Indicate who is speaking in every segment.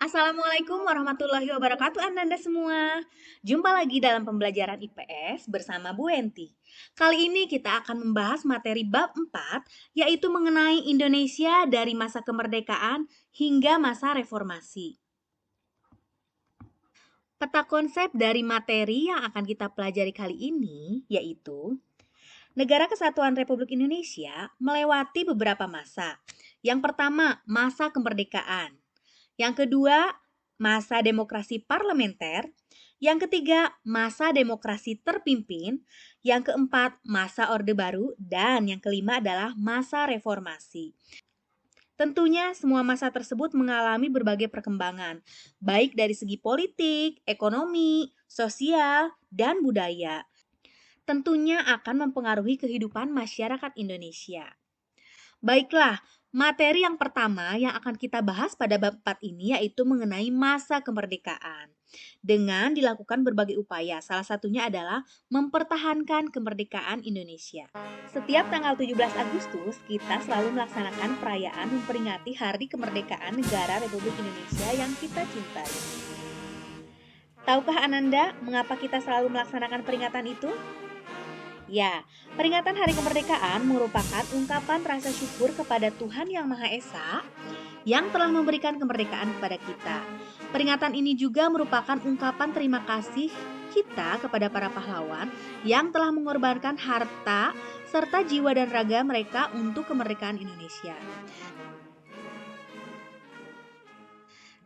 Speaker 1: Assalamualaikum warahmatullahi wabarakatuh Anda semua. Jumpa lagi dalam pembelajaran IPS bersama Bu Enti. Kali ini kita akan membahas materi bab 4, yaitu mengenai Indonesia dari masa kemerdekaan hingga masa reformasi. Peta konsep dari materi yang akan kita pelajari kali ini yaitu Negara Kesatuan Republik Indonesia melewati beberapa masa. Yang pertama, masa kemerdekaan. Yang kedua, masa demokrasi parlementer. Yang ketiga, masa demokrasi terpimpin. Yang keempat, masa Orde Baru. Dan yang kelima adalah masa reformasi. Tentunya semua masa tersebut mengalami berbagai perkembangan, baik dari segi politik, ekonomi, sosial, dan budaya. Tentunya akan mempengaruhi kehidupan masyarakat Indonesia. Baiklah, materi yang pertama yang akan kita bahas pada bab 4 ini yaitu mengenai masa kemerdekaan. Dengan dilakukan berbagai upaya, salah satunya adalah mempertahankan kemerdekaan Indonesia. Setiap tanggal 17 Agustus, kita selalu melaksanakan perayaan memperingati Hari Kemerdekaan Negara Republik Indonesia yang kita cintai. Tahukah Ananda mengapa kita selalu melaksanakan peringatan itu? Ya, peringatan Hari Kemerdekaan merupakan ungkapan rasa syukur kepada Tuhan Yang Maha Esa yang telah memberikan kemerdekaan kepada kita. Peringatan ini juga merupakan ungkapan terima kasih kita kepada para pahlawan yang telah mengorbankan harta serta jiwa dan raga mereka untuk kemerdekaan Indonesia.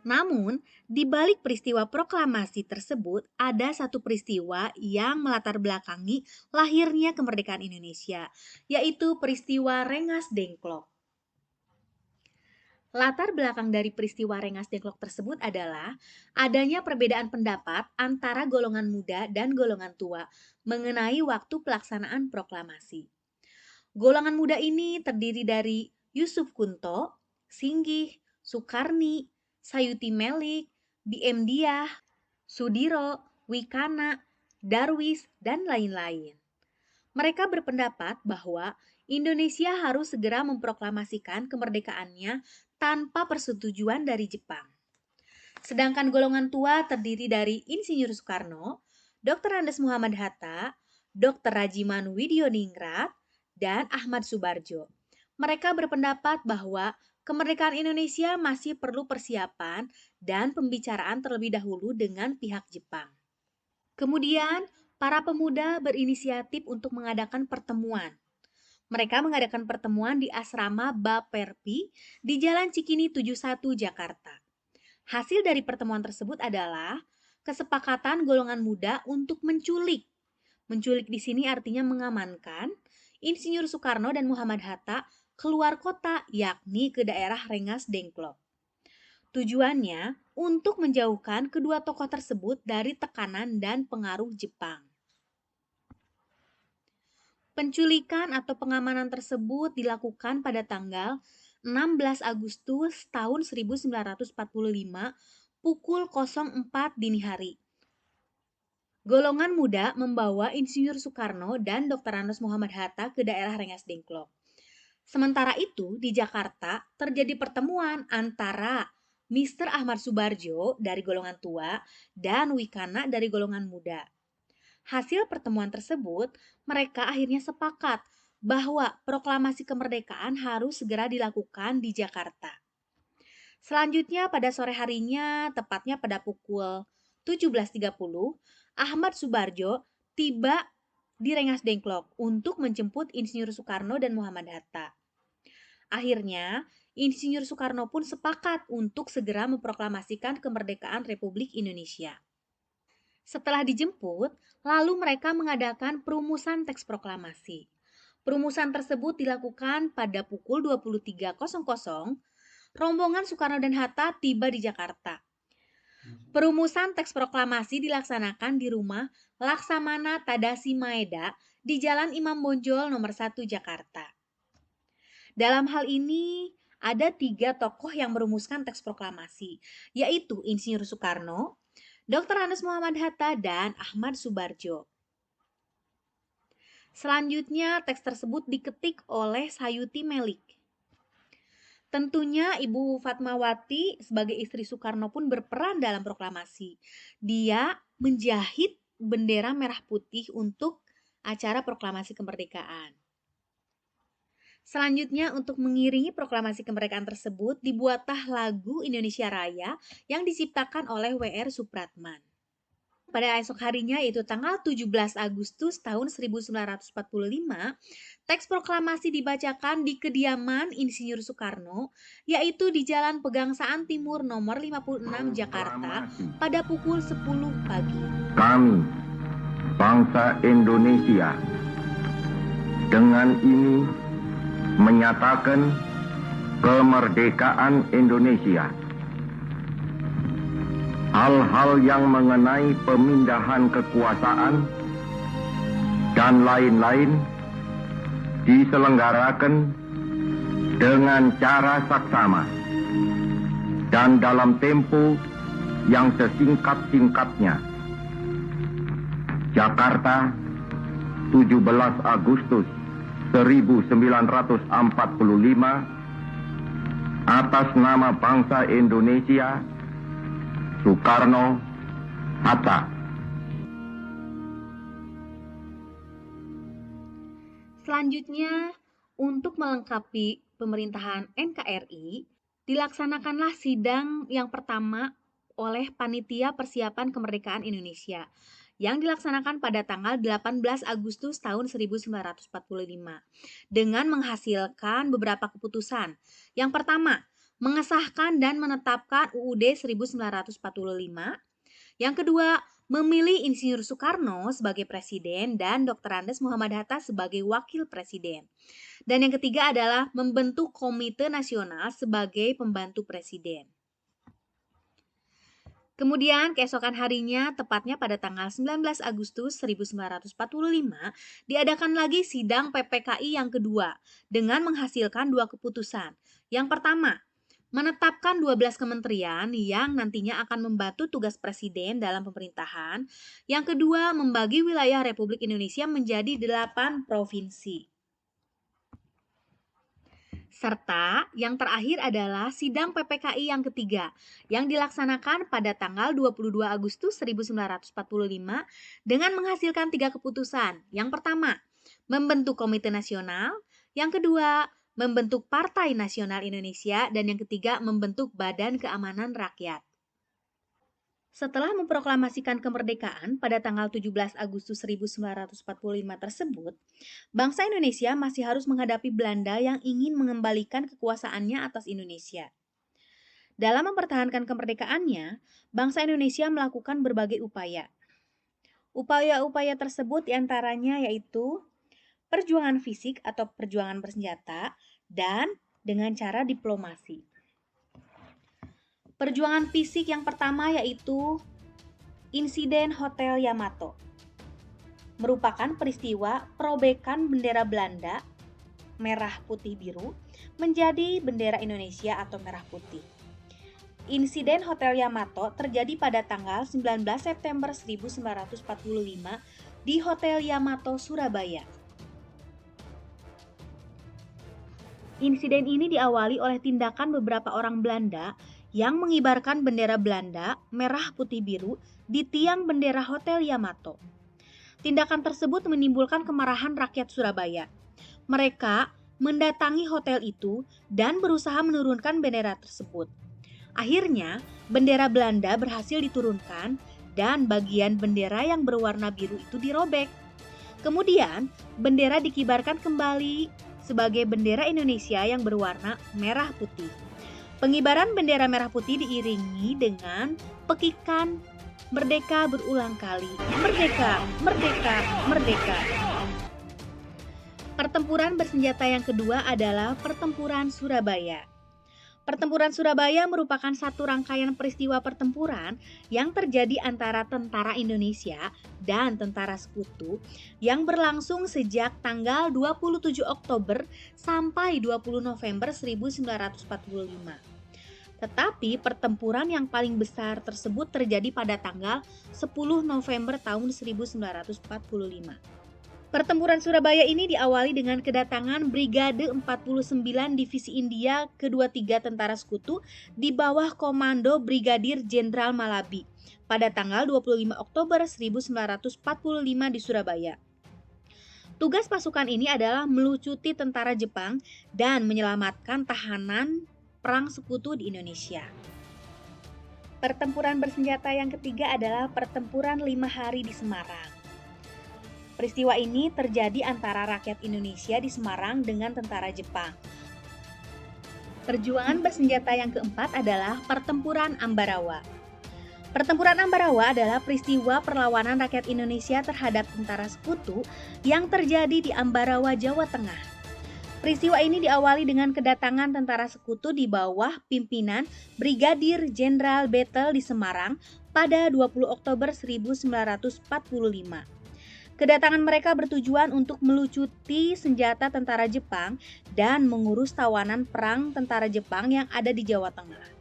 Speaker 1: Namun, di balik peristiwa proklamasi tersebut, ada satu peristiwa yang melatar belakangi lahirnya kemerdekaan Indonesia, yaitu peristiwa Rengas Dengklok. Latar belakang dari peristiwa Rengas Dengklok tersebut adalah adanya perbedaan pendapat antara golongan muda dan golongan tua mengenai waktu pelaksanaan proklamasi. Golongan muda ini terdiri dari Yusuf Kunto, Singgih, Soekarni, Sayuti Melik, BM Diah, Sudiro, Wikana, Darwis, dan lain-lain. Mereka berpendapat bahwa Indonesia harus segera memproklamasikan kemerdekaannya tanpa persetujuan dari Jepang. Sedangkan golongan tua terdiri dari Insinyur Soekarno, Dr. Andes Muhammad Hatta, Dr. Rajiman Widyodingrat, dan Ahmad Subarjo. Mereka berpendapat bahwa kemerdekaan Indonesia masih perlu persiapan dan pembicaraan terlebih dahulu dengan pihak Jepang. Kemudian, para pemuda berinisiatif untuk mengadakan pertemuan. Mereka mengadakan pertemuan di asrama Baperpi di Jalan Cikini 71 Jakarta. Hasil dari pertemuan tersebut adalah kesepakatan golongan muda untuk menculik. Menculik di sini artinya mengamankan Insinyur Soekarno dan Muhammad Hatta keluar kota, yakni ke daerah Rengas Dengklok. Tujuannya untuk menjauhkan kedua tokoh tersebut dari tekanan dan pengaruh Jepang. Penculikan atau pengamanan tersebut dilakukan pada tanggal 16 Agustus tahun 1945 pukul 04 dini hari. Golongan muda membawa Insinyur Soekarno dan Dr. Andes Muhammad Hatta ke daerah Rengas Dengklok. Sementara itu, di Jakarta terjadi pertemuan antara Mr. Ahmad Subarjo dari golongan tua dan Wikana dari golongan muda. Hasil pertemuan tersebut, mereka akhirnya sepakat bahwa proklamasi kemerdekaan harus segera dilakukan di Jakarta. Selanjutnya pada sore harinya, tepatnya pada pukul 17.30, Ahmad Subarjo tiba di Rengas Dengklok untuk menjemput Insinyur Soekarno dan Muhammad Hatta. Akhirnya, Insinyur Soekarno pun sepakat untuk segera memproklamasikan kemerdekaan Republik Indonesia. Setelah dijemput, lalu mereka mengadakan perumusan teks proklamasi. Perumusan tersebut dilakukan pada pukul 23.00. Rombongan Soekarno dan Hatta tiba di Jakarta. Perumusan teks proklamasi dilaksanakan di rumah Laksamana Tadashi Maeda di Jalan Imam Bonjol nomor 1 Jakarta. Dalam hal ini, ada 3 tokoh yang merumuskan teks proklamasi, yaitu Insinyur Soekarno, Dr. Andes Muhammad Hatta, dan Ahmad Subarjo. Selanjutnya, teks tersebut diketik oleh Sayuti Melik. Tentunya Ibu Fatmawati sebagai istri Soekarno pun berperan dalam proklamasi. Dia menjahit bendera merah putih untuk acara proklamasi kemerdekaan. Selanjutnya, untuk mengiringi proklamasi kemerdekaan tersebut, dibuatlah lagu Indonesia Raya yang diciptakan oleh W.R. Supratman. Pada esok harinya, yaitu tanggal 17 Agustus tahun 1945, teks proklamasi dibacakan di kediaman Insinyur Soekarno, yaitu di Jalan Pegangsaan Timur nomor 56 Jakarta pada pukul 10 pagi.
Speaker 2: Kami, bangsa Indonesia, dengan ini menyatakan kemerdekaan Indonesia. Hal-hal yang mengenai pemindahan kekuasaan dan lain-lain diselenggarakan dengan cara saksama dan dalam tempo yang sesingkat-singkatnya. Jakarta, 17 Agustus 1945, atas nama bangsa Indonesia, Soekarno, Hatta.
Speaker 1: Selanjutnya, untuk melengkapi pemerintahan NKRI, dilaksanakanlah sidang yang pertama oleh Panitia Persiapan Kemerdekaan Indonesia yang dilaksanakan pada tanggal 18 Agustus tahun 1945 dengan menghasilkan beberapa keputusan. Yang pertama, mengesahkan dan menetapkan UUD 1945. Yang kedua, memilih Insinyur Soekarno sebagai presiden dan Dr. Andes Muhammad Hatta sebagai wakil presiden. Dan yang ketiga adalah membentuk Komite Nasional sebagai pembantu presiden. Kemudian keesokan harinya, tepatnya pada tanggal 19 Agustus 1945, diadakan lagi sidang PPKI yang kedua dengan menghasilkan dua keputusan. Yang pertama, menetapkan 12 kementerian yang nantinya akan membantu tugas presiden dalam pemerintahan. Yang kedua, membagi wilayah Republik Indonesia menjadi 8 provinsi. Serta yang terakhir adalah sidang PPKI yang ketiga yang dilaksanakan pada tanggal 22 Agustus 1945 dengan menghasilkan 3 keputusan. Yang pertama, membentuk Komite Nasional. Yang kedua, membentuk Partai Nasional Indonesia. Dan yang ketiga, membentuk Badan Keamanan Rakyat. Setelah memproklamasikan kemerdekaan pada tanggal 17 Agustus 1945 tersebut, bangsa Indonesia masih harus menghadapi Belanda yang ingin mengembalikan kekuasaannya atas Indonesia. Dalam mempertahankan kemerdekaannya, bangsa Indonesia melakukan berbagai upaya. Upaya-upaya tersebut diantaranya yaitu perjuangan fisik atau perjuangan bersenjata dan dengan cara diplomasi. Perjuangan fisik yang pertama yaitu insiden Hotel Yamato. Merupakan peristiwa perobekan bendera Belanda merah putih biru menjadi bendera Indonesia atau merah putih. Insiden Hotel Yamato terjadi pada tanggal 19 September 1945 di Hotel Yamato, Surabaya. Insiden ini diawali oleh tindakan beberapa orang Belanda yang mengibarkan bendera Belanda merah putih biru di tiang bendera Hotel Yamato. Tindakan tersebut menimbulkan kemarahan rakyat Surabaya. Mereka mendatangi hotel itu dan berusaha menurunkan bendera tersebut. Akhirnya, bendera Belanda berhasil diturunkan dan bagian bendera yang berwarna biru itu dirobek. Kemudian, bendera dikibarkan kembali sebagai bendera Indonesia yang berwarna merah putih. Pengibaran bendera merah putih diiringi dengan pekikan merdeka berulang kali. Merdeka, merdeka, merdeka. Pertempuran bersenjata yang kedua adalah Pertempuran Surabaya. Pertempuran Surabaya merupakan satu rangkaian peristiwa pertempuran yang terjadi antara tentara Indonesia dan tentara sekutu yang berlangsung sejak tanggal 27 Oktober sampai 20 November 1945. Tetapi pertempuran yang paling besar tersebut terjadi pada tanggal 10 November tahun 1945. Pertempuran Surabaya ini diawali dengan kedatangan Brigade 49 Divisi India ke-23 Tentara Sekutu di bawah komando Brigadir Jenderal Malabi pada tanggal 25 Oktober 1945 di Surabaya. Tugas pasukan ini adalah melucuti tentara Jepang dan menyelamatkan tahanan perang sekutu di Indonesia. Pertempuran bersenjata yang ketiga adalah Pertempuran 5 Hari di Semarang. Peristiwa ini terjadi antara rakyat Indonesia di Semarang dengan tentara Jepang. Perjuangan bersenjata yang keempat adalah Pertempuran Ambarawa. Pertempuran Ambarawa adalah peristiwa perlawanan rakyat Indonesia terhadap tentara sekutu yang terjadi di Ambarawa, Jawa Tengah. Peristiwa ini diawali dengan kedatangan tentara sekutu di bawah pimpinan Brigadir Jenderal Bethel di Semarang pada 20 Oktober 1945. Kedatangan mereka bertujuan untuk melucuti senjata tentara Jepang dan mengurus tawanan perang tentara Jepang yang ada di Jawa Tengah.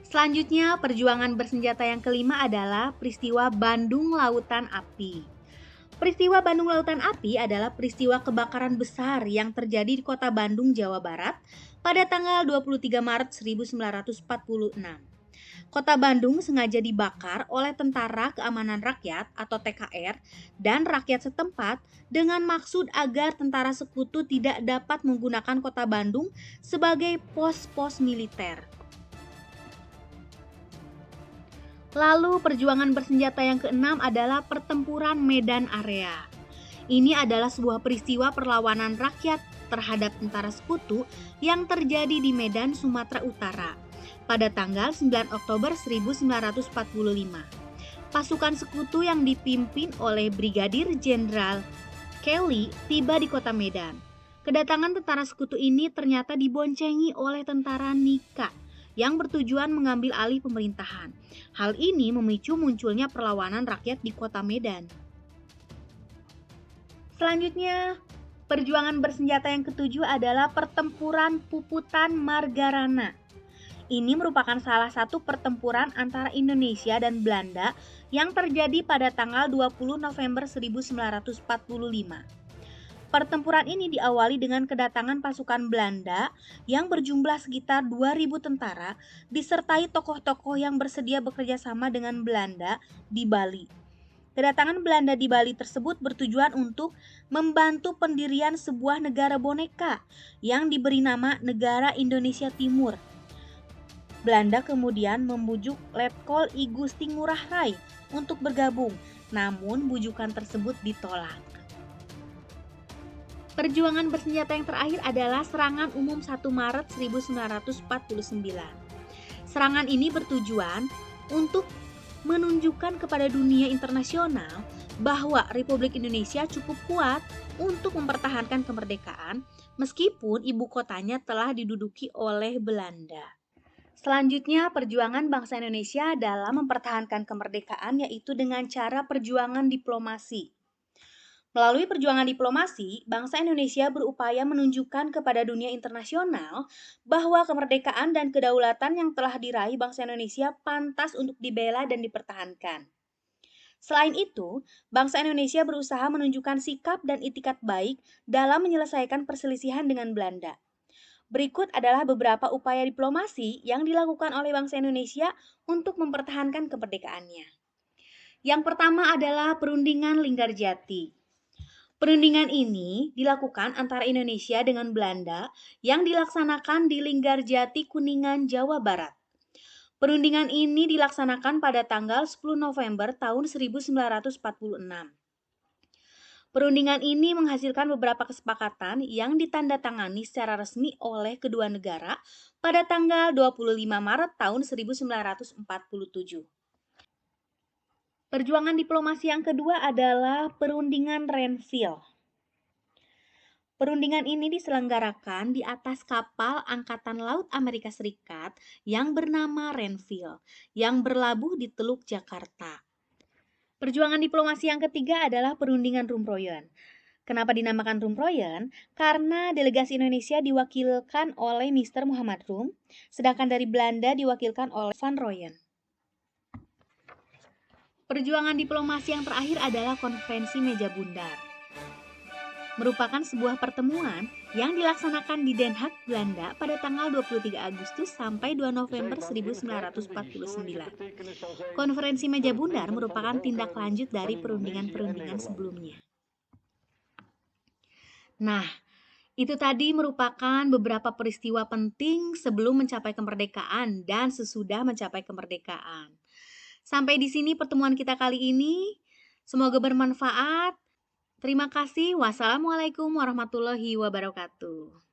Speaker 1: Selanjutnya, perjuangan bersenjata yang kelima adalah peristiwa Bandung Lautan Api. Peristiwa Bandung Lautan Api adalah peristiwa kebakaran besar yang terjadi di kota Bandung, Jawa Barat pada tanggal 23 Maret 1946. Kota Bandung sengaja dibakar oleh Tentara Keamanan Rakyat atau TKR dan rakyat setempat dengan maksud agar tentara sekutu tidak dapat menggunakan kota Bandung sebagai pos-pos militer. Lalu perjuangan bersenjata yang keenam adalah Pertempuran Medan Area. Ini adalah sebuah peristiwa perlawanan rakyat terhadap tentara sekutu yang terjadi di Medan, Sumatera Utara pada tanggal 9 Oktober 1945. Pasukan sekutu yang dipimpin oleh Brigadir Jenderal Kelly tiba di kota Medan. Kedatangan tentara sekutu ini ternyata diboncengi oleh tentara Nika yang bertujuan mengambil alih pemerintahan. Hal ini memicu munculnya perlawanan rakyat di kota Medan. Selanjutnya, perjuangan bersenjata yang ketujuh adalah Pertempuran Puputan Margarana. Ini merupakan salah satu pertempuran antara Indonesia dan Belanda yang terjadi pada tanggal 20 November 1945. Pertempuran ini diawali dengan kedatangan pasukan Belanda yang berjumlah sekitar 2.000 tentara disertai tokoh-tokoh yang bersedia bekerja sama dengan Belanda di Bali. Kedatangan Belanda di Bali tersebut bertujuan untuk membantu pendirian sebuah negara boneka yang diberi nama Negara Indonesia Timur. Belanda kemudian membujuk Letkol I Gusti Ngurah Rai untuk bergabung, namun bujukan tersebut ditolak. Perjuangan bersenjata yang terakhir adalah Serangan Umum 1 Maret 1949. Serangan ini bertujuan untuk menunjukkan kepada dunia internasional bahwa Republik Indonesia cukup kuat untuk mempertahankan kemerdekaan meskipun ibu kotanya telah diduduki oleh Belanda. Selanjutnya, perjuangan bangsa Indonesia dalam mempertahankan kemerdekaan yaitu dengan cara perjuangan diplomasi. Melalui perjuangan diplomasi, bangsa Indonesia berupaya menunjukkan kepada dunia internasional bahwa kemerdekaan dan kedaulatan yang telah diraih bangsa Indonesia pantas untuk dibela dan dipertahankan. Selain itu, bangsa Indonesia berusaha menunjukkan sikap dan itikat baik dalam menyelesaikan perselisihan dengan Belanda. Berikut adalah beberapa upaya diplomasi yang dilakukan oleh bangsa Indonesia untuk mempertahankan kemerdekaannya. Yang pertama adalah Perundingan Linggarjati. Perundingan ini dilakukan antara Indonesia dengan Belanda yang dilaksanakan di Linggarjati, Kuningan, Jawa Barat. Perundingan ini dilaksanakan pada tanggal 10 November tahun 1946. Perundingan ini menghasilkan beberapa kesepakatan yang ditandatangani secara resmi oleh kedua negara pada tanggal 25 Maret tahun 1947. Perjuangan diplomasi yang kedua adalah Perundingan Renville. Perundingan ini diselenggarakan di atas kapal Angkatan Laut Amerika Serikat yang bernama Renville, yang berlabuh di Teluk Jakarta. Perjuangan diplomasi yang ketiga adalah Perundingan Rumproyen. Kenapa dinamakan Rumproyen? Karena delegasi Indonesia diwakilkan oleh Mr. Muhammad Rum, sedangkan dari Belanda diwakilkan oleh Van Rooyen. Perjuangan diplomasi yang terakhir adalah Konferensi Meja Bundar. Merupakan sebuah pertemuan yang dilaksanakan di Den Haag, Belanda pada tanggal 23 Agustus sampai 2 November 1949. Konferensi Meja Bundar merupakan tindak lanjut dari perundingan-perundingan sebelumnya. Nah, itu tadi merupakan beberapa peristiwa penting sebelum mencapai kemerdekaan dan sesudah mencapai kemerdekaan. Sampai di sini pertemuan kita kali ini. Semoga bermanfaat. Terima kasih. Wassalamualaikum warahmatullahi wabarakatuh.